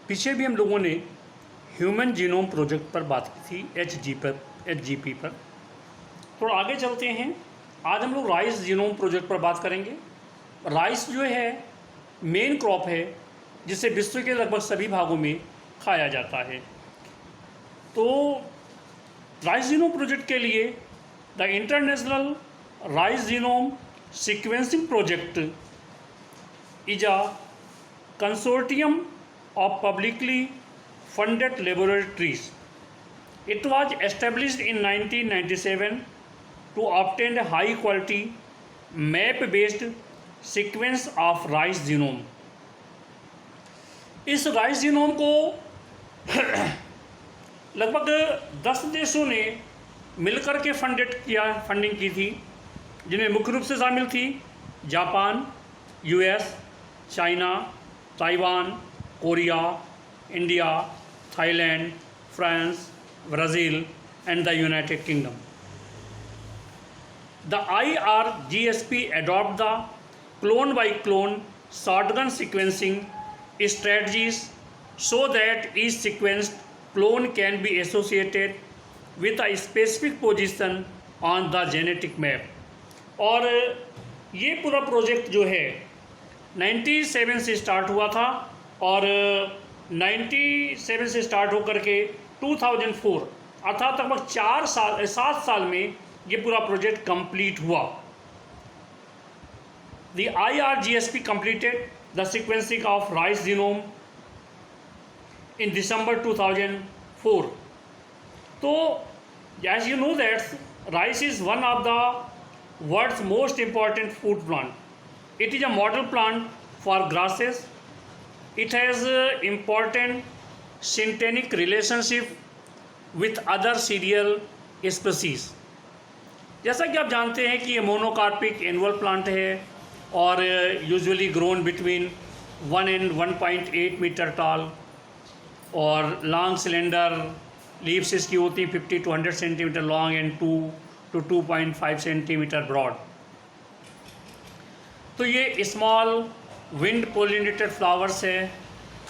पीछे भी हम लोगों ने ह्यूमन जीनोम प्रोजेक्ट पर बात की थी, HGP पर। थोड़ा आगे चलते हैं। आज हम लोग राइस जीनोम प्रोजेक्ट पर बात करेंगे। राइस जो है मेन क्रॉप है जिसे विश्व के लगभग सभी भागों में खाया जाता है। तो राइस जीनोम प्रोजेक्ट के लिए the international rice genome sequencing project is a consortium of publicly funded laboratories. It was established in 1997 to obtain a high quality map based sequence of rice genome. इस rice genome को लगभग 10 देशों ने मिलकर के funding की थी, जिनमें मुख्य रूप से शामिल थी Japan, US, China, Taiwan, Korea, India, Thailand, France, Brazil and the United Kingdom. The IRGSP adopt the clone by clone shotgun sequencing strategies so that each sequenced clone can be associated with a specific position on the genetic map. और ये पूरा project जो है 97 से start हुआ था और 97 से स्टार्ट होकर के 2004 अर्थात लगभग 7 साल में ये पूरा प्रोजेक्ट कंप्लीट हुआ। The IRGSP completed the sequencing of rice genome in December 2004. तो as you know that rice is one of the world's most important food plant. It is a model plant for grasses. It has important syntenic relationship with other cereal species. जैसा कि आप जानते हैं कि ये monocarpic annual plant है और usually grown between 1 and 1.8 metre tall और लॉन्ग सिलेंडर लीव्स इसकी होती हैं 50 to 100 centimetre long and 2 to 2.5 centimetre broad. तो ये स्मॉल विंड पोलिनेटेड फ्लावर्स है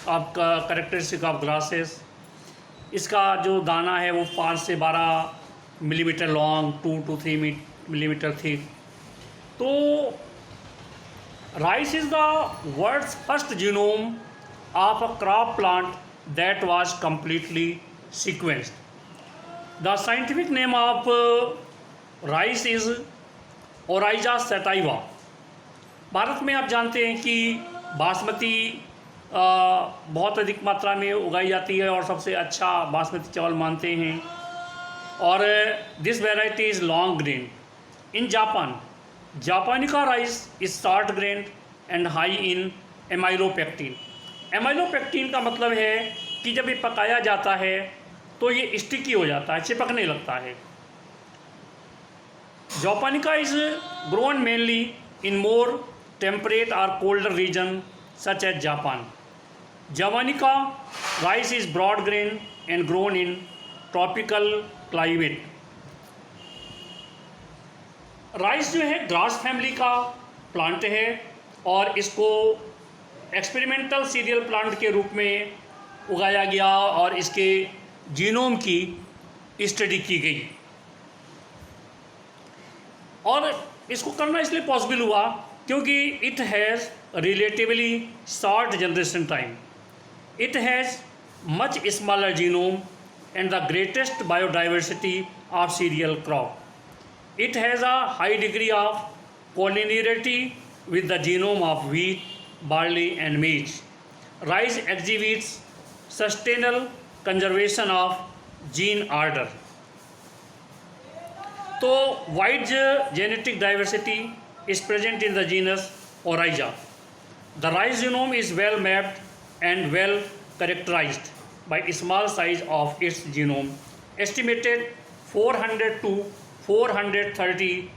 आपका करेक्टरिस्टिक ऑफ ग्रासेस। इसका जो दाना है वो 5 से 12 millimetre long, 2 to 3 millimetre thick. तो rice is the world's first genome of a crop plant that was completely sequenced. The scientific name of rice is Oryza sativa. Bharat में आप जानते हैं कि बासमती बहुत अधिक मात्रा में उगाई जाती है और सबसे अच्छा बासमती चावल मानते हैं और this variety is long grain. In Japan japonica rice is short grain and high in amylopectin. Amylopectin का मतलब है कि जब ये पकाया जाता है तो ये स्टिकी हो जाता है, चिपकने लगता है। Japonica is grown mainly in more temperate or colder region such as Japan. Javanica rice is broad grain and grown in tropical climate. Rice जो है ग्रास फैमिली का प्लांट है और इसको एक्सपेरिमेंटल सीरियल प्लांट के रूप में उगाया गया और इसके जीनोम की स्टडी की गई। और इसको करना इसलिए पॉसिबल हुआ क्योंकि it has relatively short generation time, it has much smaller genome and the greatest biodiversity of cereal crop, it has a high degree of collinearity with the genome of wheat, barley and maize. Rice exhibits sustainable conservation of gene order. तो wide genetic diversity is present in the genus Oryza. The rice genome is well mapped and well characterized by a small size of its genome, estimated 400 to 430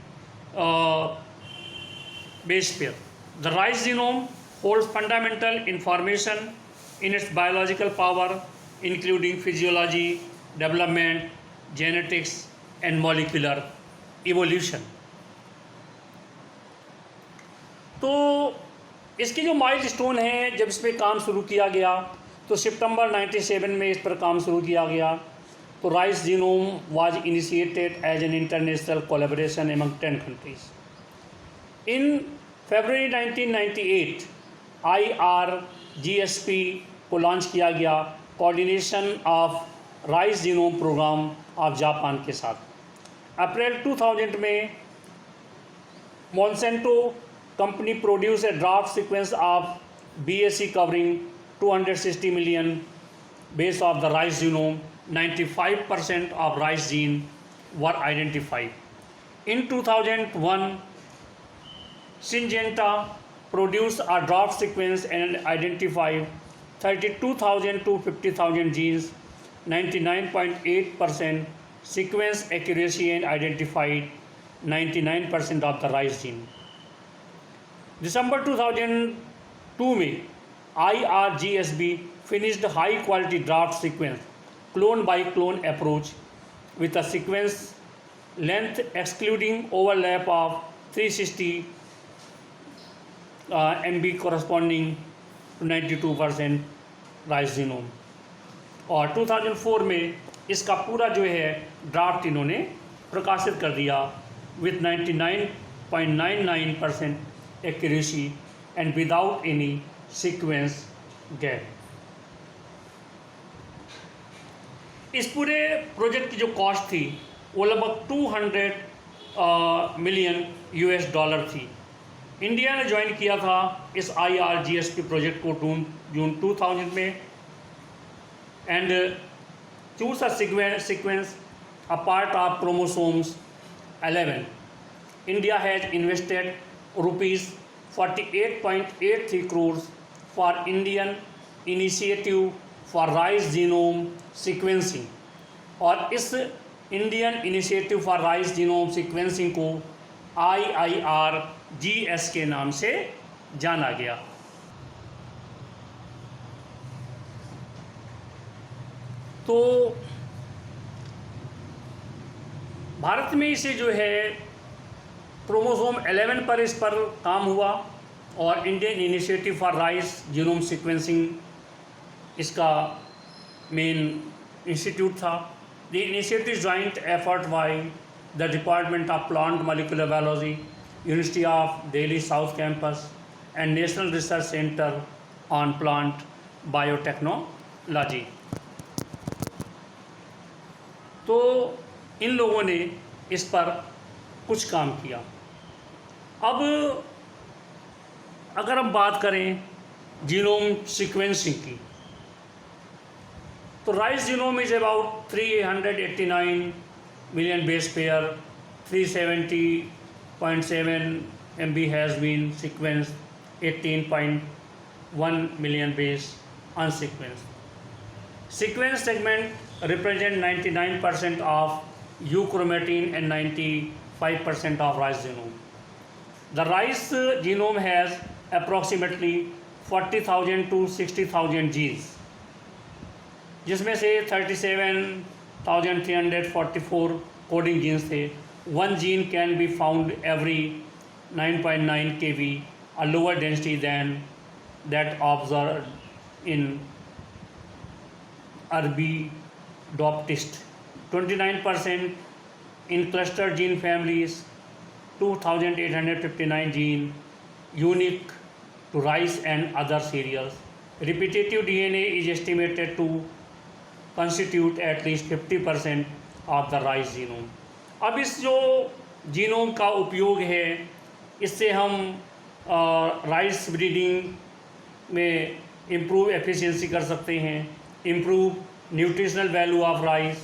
base pair. The rice genome holds fundamental information in its biological power, including physiology, development, genetics, and molecular evolution. तो इसके जो milestone हैं, जब इस पर काम शुरू किया गया तो सितंबर 97 में इस पर काम शुरू किया गया। तो rice genome was initiated as an international collaboration among 10 countries. In February 1998 IRGSP को लॉन्च किया गया, coordination of rice genome programme of Japan के साथ। अप्रैल 2000 में Monsanto company produce a draft sequence of BAC covering 260 million base of the rice genome. 95% of rice gene were identified. In 2001, Syngenta produced a draft sequence and identified 32,000 to 50,000 genes. 99.8% sequence accuracy and identified 99% of the rice gene. December 2002 में IRGSB finished high quality draft sequence clone by clone approach with a sequence length excluding overlap of 360 MB corresponding to 92% rice genome। और 2004 में इसका पूरा जो है draft इन्होंने प्रकाशित कर दिया with 99.99% accuracy and without any sequence gap। इस पूरे प्रोजेक्ट की जो कॉस्ट थी वो लगभग 200 मिलियन $US थी। इंडिया ने ज्वाइन किया था इस IRGSP प्रोजेक्ट को जून 2000 में and choose a sequence a part of chromosomes 11। India has invested ₹48.83 crores for Indian initiative for rice genome sequencing. और इस Indian initiative for rice genome sequencing को IIRGS के नाम से जाना गया। तो भारत में इसे जो है क्रोमोसोम 11 पर इस पर काम हुआ और Indian initiative for rice genome sequencing इसका मेन इंस्टीट्यूट था। The initiative joint effort by the department of plant molecular biology, university of Delhi south campus and national research centre on plant biotechnology. तो इन लोगों ने इस पर कुछ काम किया। अब अगर हम बात करें जीनोम सीक्वेंसिंग की तो rice genome is about 389 million base pair, 370.7 MB has been sequence, 18.1 million base unsequenced. Sequence segment represent 99% of euchromatin and 95% of rice genome. The rice genome has approximately 40,000 to 60,000 genes, जिसमें से 37,344 coding jeans थे। One gene can be found every 9.9 kb, a lower density than that observed in Arabidopsis. 29% in cluster gene families, 2,859 gene unique to rice and other cereals. Repetitive DNA is estimated to constitute at least 50% of the rice genome. अब इस जो genome का उपयोग है इससे हम rice breeding में improve efficiency कर सकते हैं, improve nutritional value of rice,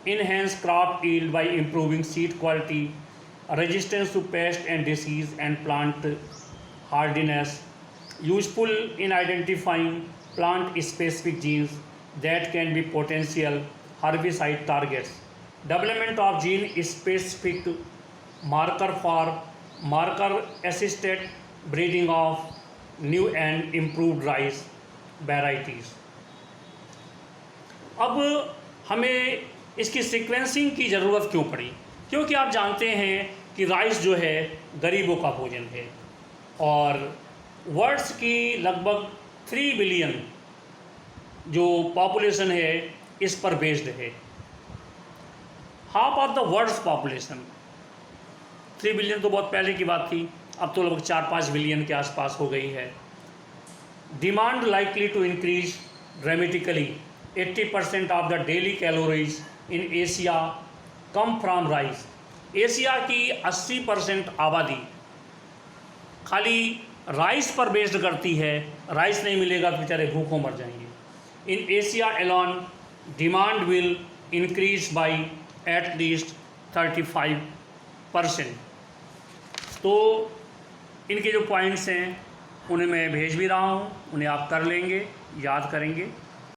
enhance crop yield by improving seed quality, resistance to pest and disease and plant hardiness, useful in identifying plant specific genes that can be potential herbicide targets, development of gene specific marker for marker assisted breeding of new and improved rice varieties। अब हमें इसकी sequencing की ज़रूरत क्यों पड़ी? क्योंकि आप जानते हैं कि राइस जो है गरीबों का भोजन है और वर्ड्स की लगभग 3 बिलियन जो पॉपुलेशन है इस पर बेस्ड है। Half of the world's population, 3 billion तो बहुत पहले की बात थी, अब तो लगभग 4-5 बिलियन के आसपास हो गई है। Demand likely to increase dramatically, 80% of the daily calories in Asia come from rice. Asia की 80% आबादी खाली राइस पर बेस्ड करती है, राइस नहीं मिलेगा तो बेचारे भूखों मर जाएंगे। In Asia Elon demand will increase by at least 35%। तो इनके जो पॉइंट्स हैं उन्हें मैं भेज भी रहा हूँ, उन्हें आप कर लेंगे, याद करेंगे।